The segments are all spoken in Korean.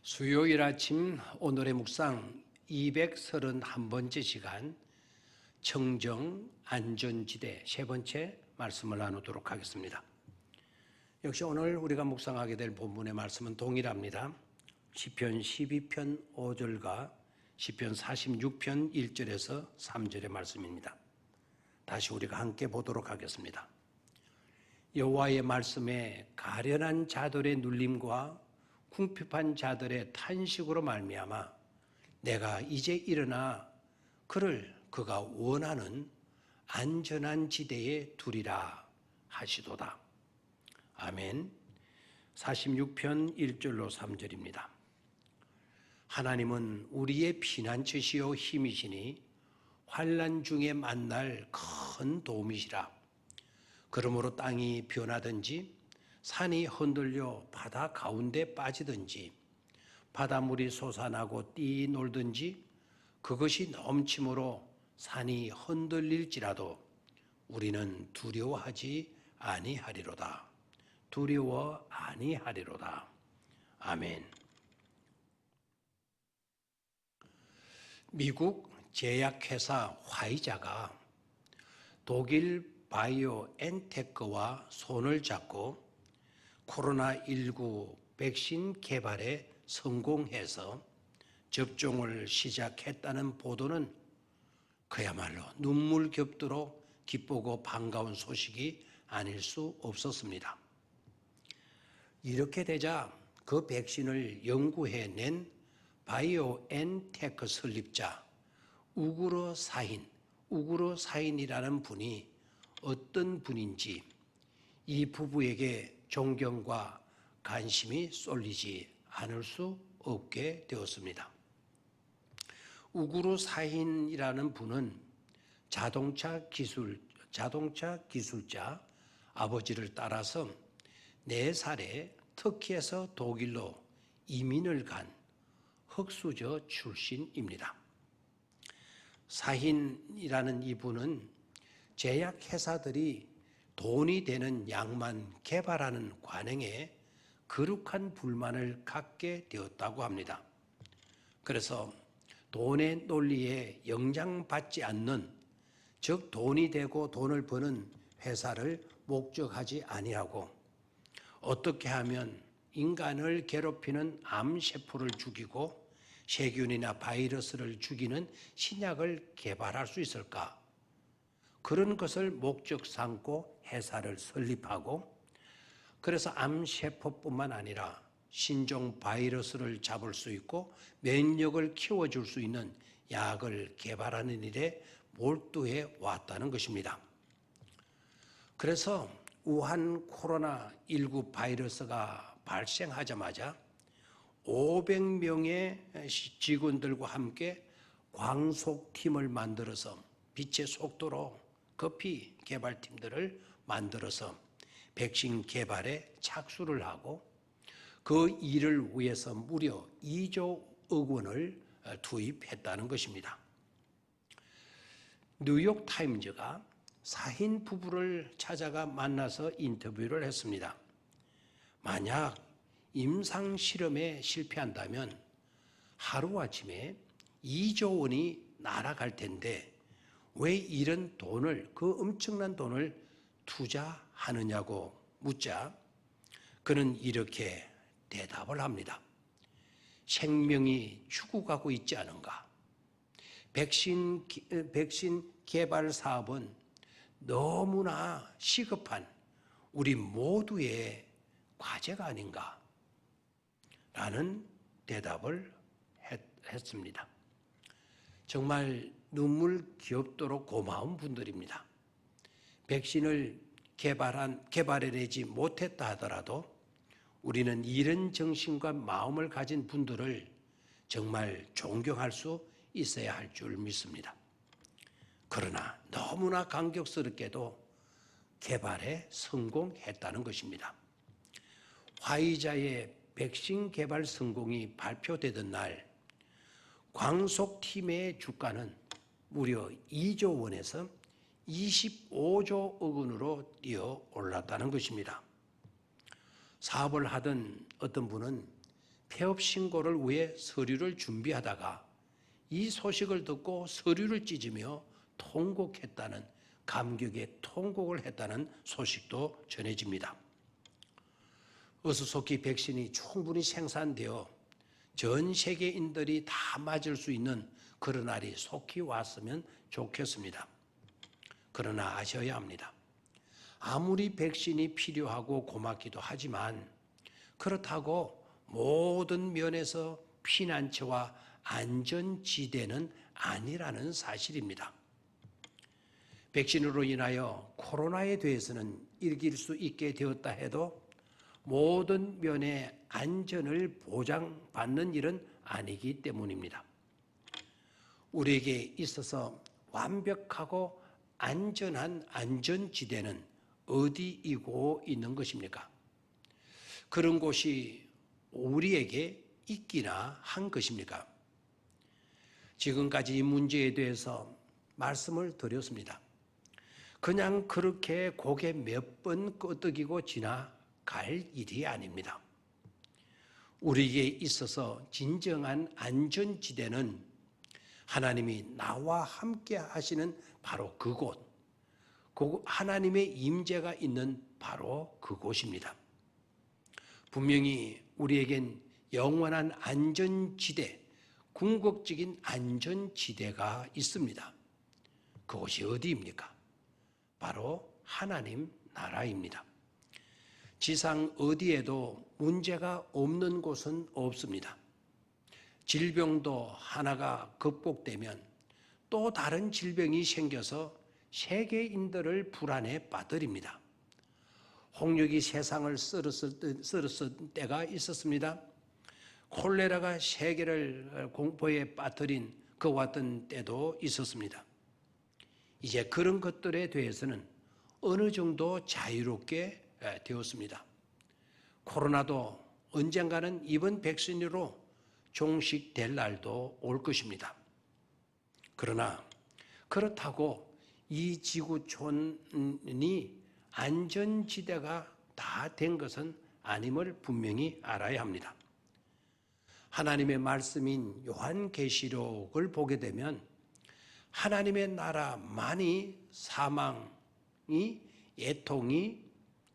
수요일 아침 오늘의 묵상 231번째 시간 청정 안전지대 세 번째 말씀을 나누도록 하겠습니다. 역시 오늘 우리가 묵상하게 될 본문의 말씀은 동일합니다. 시편 12편 5절과 시편 46편 1절에서 3절의 말씀입니다. 다시 우리가 함께 보도록 하겠습니다. 여호와의 말씀에 가련한 자들의 눌림과 궁핍한 자들의 탄식으로 말미암아 내가 이제 일어나 그를 그가 원하는 안전한 지대에 두리라 하시도다. 아멘. 46편 1절로 3절입니다. 하나님은 우리의 피난처시요 힘이시니 환난 중에 만날 큰 도움이시라. 그러므로 땅이 변하든지 산이 흔들려 바다 가운데 빠지든지 바닷물이 솟아나고 뛰놀든지 그것이 넘침으로 산이 흔들릴지라도 우리는 두려워하지 아니하리로다. 두려워 아니하리로다. 아멘. 미국 제약회사 화이자가 독일 바이오엔테크와 손을 잡고 코로나19 백신 개발에 성공해서 접종을 시작했다는 보도는 그야말로 눈물겹도록 기쁘고 반가운 소식이 아닐 수 없었습니다. 이렇게 되자 그 백신을 연구해낸 바이오엔테크 설립자 우구르 사인이라는 분이 어떤 분인지 이 부부에게 존경과 관심이 쏠리지 않을 수 없게 되었습니다. 우구르 사인이라는 분은 자동차 기술자 아버지를 따라서 4살에 터키에서 독일로 이민을 간 흑수저 출신입니다. 사인이라는 이분은 제약회사들이 돈이 되는 약만 개발하는 관행에 거룩한 불만을 갖게 되었다고 합니다. 그래서 돈의 논리에 영향받지 않는, 즉 돈이 되고 돈을 버는 회사를 목적하지 아니하고 어떻게 하면 인간을 괴롭히는 암세포를 죽이고 세균이나 바이러스를 죽이는 신약을 개발할 수 있을까? 그런 것을 목적 삼고 회사를 설립하고 그래서 암세포뿐만 아니라 신종 바이러스를 잡을 수 있고 면역을 키워줄 수 있는 약을 개발하는 일에 몰두해 왔다는 것입니다. 그래서 우한 코로나19 바이러스가 발생하자마자 500명의 직원들과 함께 광속팀을 만들어서 빛의 속도로 급히 개발팀들을 만들어서 백신 개발에 착수를 하고 그 일을 위해서 무려 2조억 원을 투입했다는 것입니다. 뉴욕타임즈가 사인 부부를 찾아가 만나서 인터뷰를 했습니다. 만약 임상실험에 실패한다면 하루아침에 2조 원이 날아갈 텐데 왜 이런 돈을, 그 엄청난 돈을 투자하느냐고 묻자 그는 이렇게 대답을 합니다. 생명이 죽어가고 있지 않은가? 백신 개발 사업은 너무나 시급한 우리 모두의 과제가 아닌가? 라는 대답을 했습니다. 정말 눈물겹도록 고마운 분들입니다. 백신을 개발해내지 못했다 하더라도 우리는 이런 정신과 마음을 가진 분들을 정말 존경할 수 있어야 할 줄 믿습니다. 그러나 너무나 감격스럽게도 개발에 성공했다는 것입니다. 화이자의 백신 개발 성공이 발표되던 날 광속팀의 주가는 무려 2조 원에서 25조억 원으로 뛰어 올랐다는 것입니다. 사업을 하던 어떤 분은 폐업 신고를 위해 서류를 준비하다가 이 소식을 듣고 서류를 찢으며 통곡했다는, 감격에 통곡을 했다는 소식도 전해집니다. 어수속히 백신이 충분히 생산되어 전 세계인들이 다 맞을 수 있는 그런 날이 속히 왔으면 좋겠습니다. 그러나 아셔야 합니다. 아무리 백신이 필요하고 고맙기도 하지만 그렇다고 모든 면에서 피난처와 안전지대는 아니라는 사실입니다. 백신으로 인하여 코로나에 대해서는 이길 수 있게 되었다 해도 모든 면의 안전을 보장받는 일은 아니기 때문입니다. 우리에게 있어서 완벽하고 안전한 안전지대는 어디이고 있는 것입니까? 그런 곳이 우리에게 있기나 한 것입니까? 지금까지 이 문제에 대해서 말씀을 드렸습니다. 그냥 그렇게 고개 몇 번 끄덕이고 지나갈 일이 아닙니다. 우리에게 있어서 진정한 안전지대는 하나님이 나와 함께 하시는 바로 그곳, 하나님의 임재가 있는 바로 그곳입니다. 분명히 우리에겐 영원한 안전지대, 궁극적인 안전지대가 있습니다. 그곳이 어디입니까? 바로 하나님 나라입니다. 지상 어디에도 문제가 없는 곳은 없습니다. 질병도 하나가 극복되면 또 다른 질병이 생겨서 세계인들을 불안에 빠뜨립니다. 홍역이 세상을 썰었을 때가 있었습니다. 콜레라가 세계를 공포에 빠뜨린 그와 같은 때도 있었습니다. 이제 그런 것들에 대해서는 어느 정도 자유롭게 되었습니다. 코로나도 언젠가는 이번 백신으로 종식될 날도 올 것입니다. 그러나 그렇다고 이 지구촌이 안전지대가 다 된 것은 아님을 분명히 알아야 합니다. 하나님의 말씀인 요한계시록을 보게 되면 하나님의 나라만이 사망이, 애통이,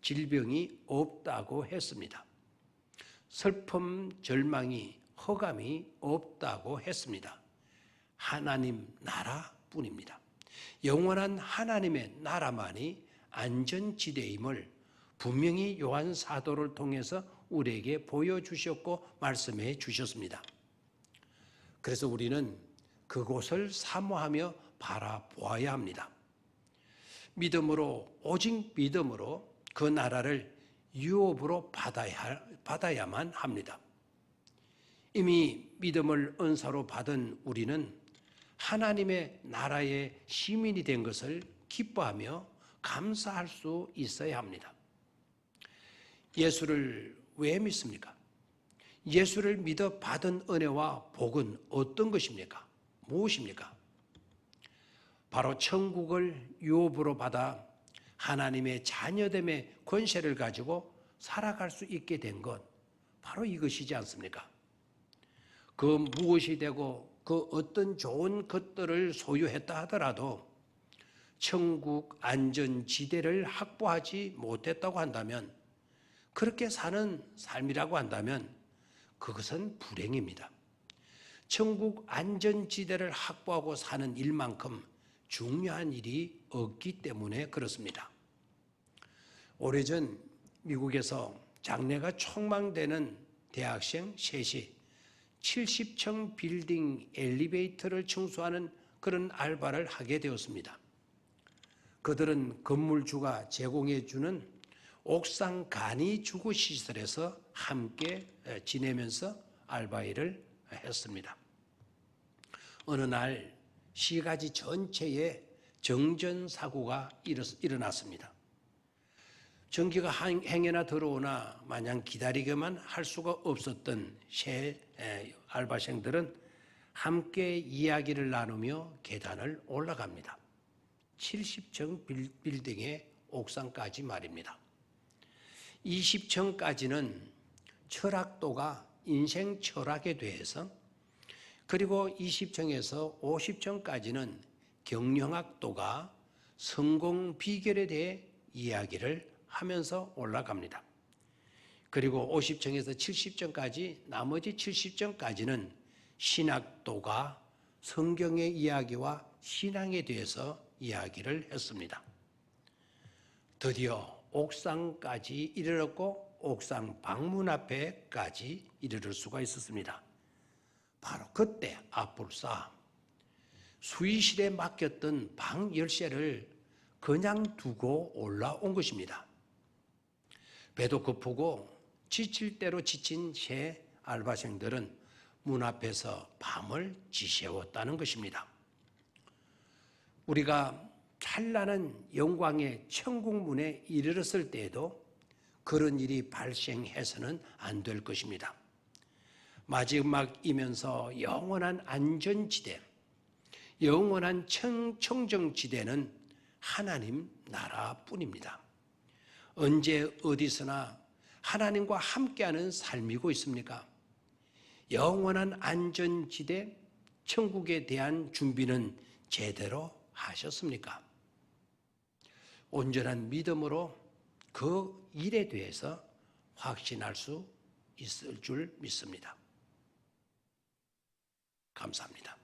질병이 없다고 했습니다. 슬픔, 절망이, 허감이 없다고 했습니다. 하나님 나라뿐입니다. 영원한 하나님의 나라만이 안전지대임을 분명히 요한 사도를 통해서 우리에게 보여주셨고 말씀해 주셨습니다. 그래서 우리는 그곳을 사모하며 바라보아야 합니다. 믿음으로, 오직 믿음으로 그 나라를 유업으로 받아야만 합니다. 이미 믿음을 은사로 받은 우리는 하나님의 나라의 시민이 된 것을 기뻐하며 감사할 수 있어야 합니다. 예수를 왜 믿습니까? 예수를 믿어 받은 은혜와 복은 어떤 것입니까? 무엇입니까? 바로 천국을 유업으로 받아 하나님의 자녀됨의 권세를 가지고 살아갈 수 있게 된 것, 바로 이것이지 않습니까? 그 무엇이 되고 그 어떤 좋은 것들을 소유했다 하더라도 천국 안전지대를 확보하지 못했다고 한다면, 그렇게 사는 삶이라고 한다면 그것은 불행입니다. 천국 안전지대를 확보하고 사는 일만큼 중요한 일이 없기 때문에 그렇습니다. 오래전 미국에서 장래가 촉망되는 대학생 셋이 70층 빌딩 엘리베이터를 청소하는 그런 알바를 하게 되었습니다. 그들은 건물주가 제공해주는 옥상 간이 주거 시설에서 함께 지내면서 알바 일을 했습니다. 어느 날 시가지 전체에 정전사고가 일어났습니다. 전기가 행여나 들어오나 마냥 기다리기만 할 수가 없었던 세 알바생들은 함께 이야기를 나누며 계단을 올라갑니다. 70층 빌딩의 옥상까지 말입니다. 20층까지는 철학도가 인생 철학에 대해서, 그리고 20청에서 50청까지는 경영학도가 성공 비결에 대해 이야기를 하면서 올라갑니다. 그리고 50청에서 70청까지, 나머지 70청까지는 신학도가 성경의 이야기와 신앙에 대해서 이야기를 했습니다. 드디어 옥상까지 이르렀고 옥상 방문 앞에까지 이르를 수가 있었습니다. 바로 그때 아뿔싸 수의실에 맡겼던 방 열쇠를 그냥 두고 올라온 것입니다. 배도 고프고 지칠 대로 지친 새 알바생들은 문 앞에서 밤을 지새웠다는 것입니다. 우리가 찬란한 영광의 천국문에 이르렀을 때에도 그런 일이 발생해서는 안 될 것입니다. 마지막이면서 영원한 안전지대, 영원한 청정지대는 하나님 나라뿐입니다. 언제 어디서나 하나님과 함께하는 삶이고 있습니까? 영원한 안전지대, 천국에 대한 준비는 제대로 하셨습니까? 온전한 믿음으로 그 일에 대해서 확신할 수 있을 줄 믿습니다. 감사합니다.